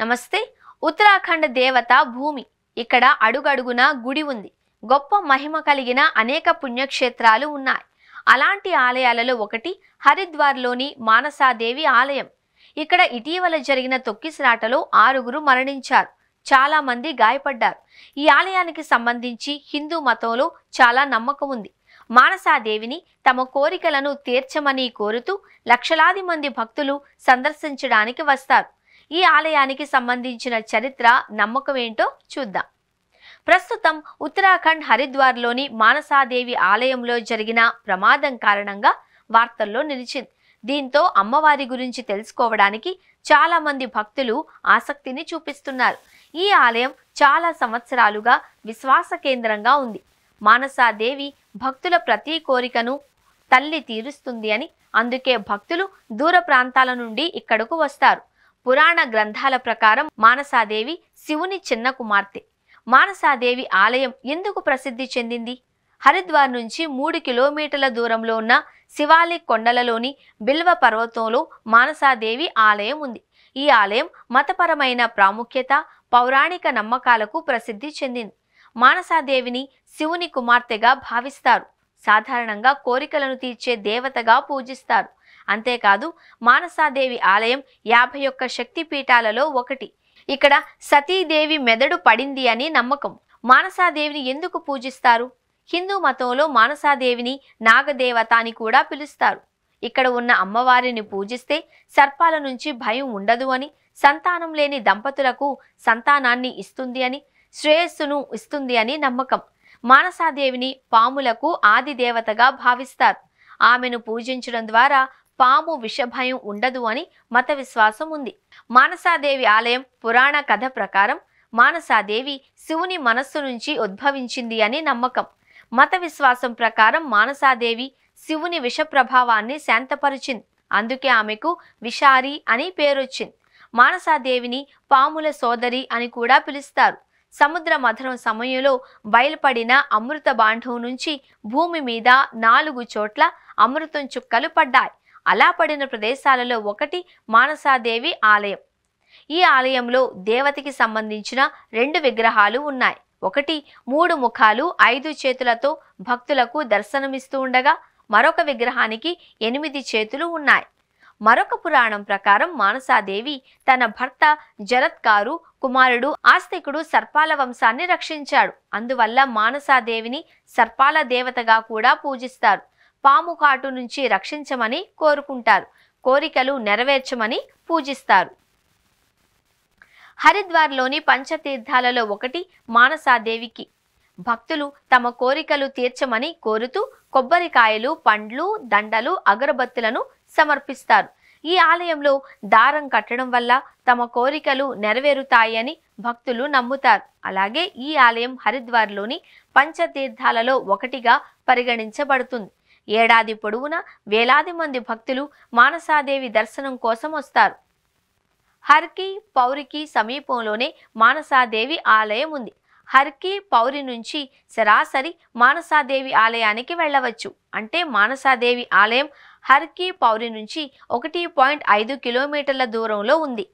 నమస్తే. ఉత్తరాఖండ్ దేవత భూమి. ఇక్కడ అడుగడుగున గుడి ఉంది. గొప్ప మహిమ కలిగిన అనేక పుణ్యక్షేత్రాలు ఉన్నాయి. అలాంటి ఆలయాలలో ఒకటి హరిద్వార్లోని మానసాదేవి ఆలయం. ఇక్కడ ఇటీవల జరిగిన తొక్కిసలాటలో 6గురు మరణించారు. చాలా మంది గాయపడ్డారు. ఈ ఆలయానికి సంబంధించి హిందూ మతంలో చాలా నమ్మకం ఉంది. మానసాదేవిని తమ కోరికలను తీర్చమని కోరుతూ లక్షలాది మంది భక్తులు సందర్శించడానికి వస్తారు. ఈ ఆలయానికి సంబంధించిన చరిత్ర, నమ్మకం ఏంటో చూద్దాం. ప్రస్తుతం ఉత్తరాఖండ్ హరిద్వార్లోని మానసాదేవి ఆలయంలో జరిగిన ప్రమాదం కారణంగా వార్తల్లో నిలిచింది. దీంతో అమ్మవారి గురించి తెలుసుకోవడానికి చాలా మంది భక్తులు ఆసక్తిని చూపిస్తున్నారు. ఈ ఆలయం చాలా సంవత్సరాలుగా విశ్వాస కేంద్రంగా ఉంది. మానసాదేవి భక్తుల ప్రతి కోరికను తల్లి తీరుస్తుంది అని, అందుకే భక్తులు దూర ప్రాంతాల నుండి ఇక్కడకు వస్తారు. పురాణ గ్రంథాల ప్రకారం మానసాదేవి శివుని చిన్న కుమార్తె. మానసాదేవి ఆలయం ఎందుకు ప్రసిద్ధి చెందింది? హరిద్వార్ నుంచి 3 కిలోమీటర్ల దూరంలో ఉన్న శివాలిక్ కొండలలోని బిల్వ పర్వతంలో మానసాదేవి ఆలయం ఉంది. ఈ ఆలయం మతపరమైన ప్రాముఖ్యత, పౌరాణిక నమ్మకాలకు ప్రసిద్ధి చెందింది. మానసాదేవిని శివుని కుమార్తెగా భావిస్తారు. సాధారణంగా కోరికలను తీర్చే దేవతగా పూజిస్తారు. అంతేకాదు, మానసాదేవి ఆలయం 51 శక్తిపీఠాలలో ఒకటి. ఇక్కడ సతీదేవి మెదడు పడింది అని నమ్మకం. మానసాదేవిని ఎందుకు పూజిస్తారు? హిందూ మతంలో మానసాదేవిని నాగదేవత అని కూడా పిలుస్తారు. ఇక్కడ ఉన్న అమ్మవారిని పూజిస్తే సర్పాల నుంచి భయం ఉండదు అని, సంతానం లేని దంపతులకు సంతానాన్ని ఇస్తుంది అని, శ్రేయస్సును ఇస్తుంది అని నమ్మకం. మానసాదేవిని పాములకు ఆది దేవతగా భావిస్తారు. ఆమెను పూజించడం ద్వారా పాము విషభయం ఉండదు అని మత విశ్వాసం ఉంది. మానసాదేవి ఆలయం పురాణ కథ ప్రకారం మానసాదేవి శివుని మనస్సు నుంచి ఉద్భవించింది అని నమ్మకం. మత విశ్వాసం ప్రకారం మానసాదేవి శివుని విష ప్రభావాన్ని శాంతపరిచింది. అందుకే ఆమెకు విషారి అని పేరొచ్చింది. మానసాదేవిని పాముల సోదరి అని కూడా పిలుస్తారు. సముద్ర మథనం సమయంలో బయలుపడిన అమృత బాండం నుంచి భూమి మీద 4 చోట్ల అమృతం చుక్కలు పడ్డాయి. అలా పడిన ప్రదేశాలలో ఒకటి మానసాదేవి ఆలయం. ఈ ఆలయంలో దేవతకి సంబంధించిన 2 విగ్రహాలు ఉన్నాయి. ఒకటి 3 ముఖాలు 5 చేతులతో భక్తులకు దర్శనమిస్తూ ఉండగా, మరొక విగ్రహానికి 8 చేతులు ఉన్నాయి. మరొక పురాణం ప్రకారం మానసాదేవి తన భర్త జరత్కారు కుమారుడు ఆస్తికుడు సర్పాల వంశాన్ని రక్షించాడు. అందువల్ల మానసాదేవిని సర్పాల దేవతగా కూడా పూజిస్తారు. పాము కాటు నుంచి రక్షించమని కోరుకుంటారు. కోరికలు నెరవేర్చమని పూజిస్తారు. హరిద్వార్లోని పంచతీర్థాలలో ఒకటి మానసాదేవికి. భక్తులు తమ కోరికలు తీర్చమని కోరుతూ కొబ్బరికాయలు, పండ్లు, దండలు, అగరబత్తులను సమర్పిస్తారు. ఈ ఆలయంలో దారం కట్టడం వల్ల తమ కోరికలు నెరవేరుతాయని భక్తులు నమ్ముతారు. అలాగే ఈ ఆలయం హరిద్వార్లోని పంచతీర్థాలలో ఒకటిగా పరిగణించబడుతుంది. ఏడాది పొడవునా వేలాది మంది భక్తులు మానసాదేవి దర్శనం కోసం వస్తారు. హర్కి పౌరికి సమీపంలోనే మానసాదేవి ఆలయం ఉంది. హర్కి పౌరి నుంచి సరాసరి మానసాదేవి ఆలయానికి వెళ్ళవచ్చు. అంటే మానసాదేవి ఆలయం హర్కి పౌరి నుంచి 1.5 కిలోమీటర్ల దూరంలో ఉంది.